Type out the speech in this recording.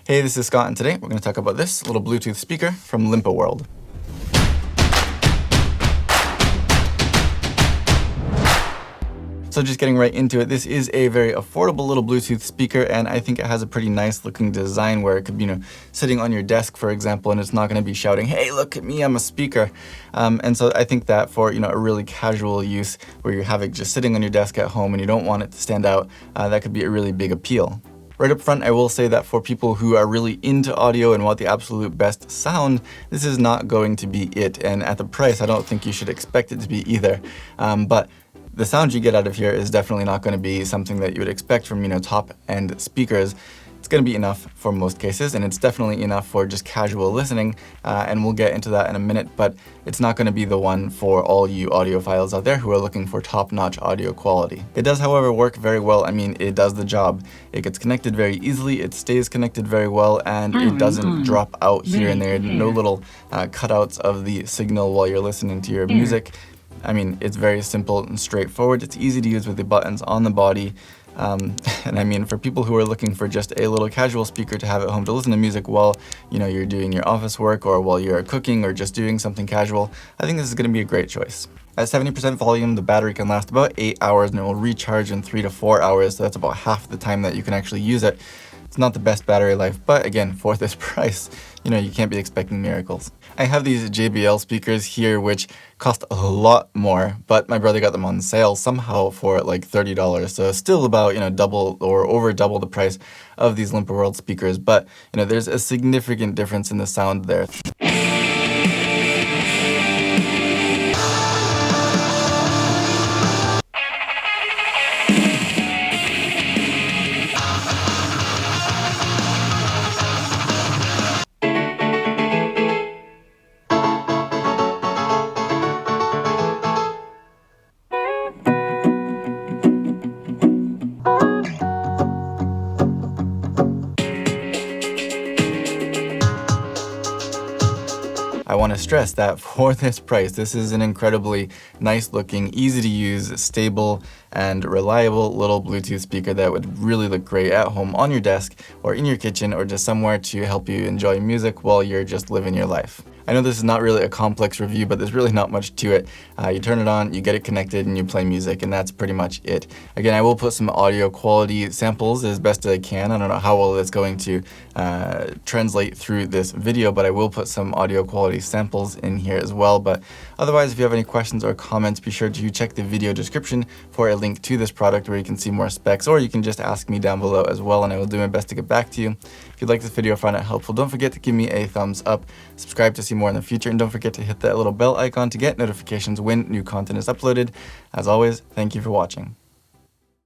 Hey, this is Scott, and today we're going to talk about this little Bluetooth speaker from Linpa World. So just getting right into it, this is a very affordable little Bluetooth speaker, and I think it has a pretty nice looking design where it could be, sitting on your desk, for example, and it's not going to be shouting, "Hey, look at me, I'm a speaker." And so I think that for, a really casual use where you have it just sitting on your desk at home and you don't want it to stand out, that could be a really big appeal. Right up front, I will say that for people who are really into audio and want the absolute best sound, this is not going to be it. And at the price, I don't think you should expect it to be either. But the sound you get out of here is definitely not going to be something that you would expect from, top-end speakers. It's going to be enough for most cases, and it's definitely enough for just casual listening, and we'll get into that in a minute, but it's not going to be the one for all you audiophiles out there who are looking for top-notch audio quality. It does, however, work very well. I mean, it does the job. It gets connected very easily, it stays connected very well, and it doesn't drop out here and there. No little cutouts of the signal while you're listening to your music. I mean, it's very simple and straightforward. It's easy to use with the buttons on the body. And I mean, for people who are looking for just a little casual speaker to have at home to listen to music while, you're doing your office work or while you're cooking or just doing something casual, I think this is going to be a great choice. At 70% volume, the battery can last about 8 hours and it will recharge in 3 to 4 hours. So that's about half the time that you can actually use it. It's not the best battery life, but again, for this price, you can't be expecting miracles. I have these JBL speakers here, which cost a lot more, but my brother got them on sale somehow for like $30. So still about, double or over double the price of these Linpa World speakers. But, there's a significant difference in the sound there. I want to stress that for this price, this is an incredibly nice looking, easy to use, stable, and reliable little Bluetooth speaker that would really look great at home on your desk or in your kitchen or just somewhere to help you enjoy music while you're just living your life. I know this is not really a complex review, but there's really not much to it. You turn it on, you get it connected, and you play music, and that's pretty much it. Again, I will put some audio quality samples as best as I can. I don't know how well it's going to translate through this video, but I will put some audio quality samples in here as well. But otherwise, if you have any questions or comments, be sure to check the video description for a link to this product where you can see more specs, or you can just ask me down below as well, and I will do my best to get back to you. If you like this video or find it helpful, don't forget to give me a thumbs up, subscribe to see more in the future, and don't forget to hit that little bell icon to get notifications when new content is uploaded. As always, thank you for watching.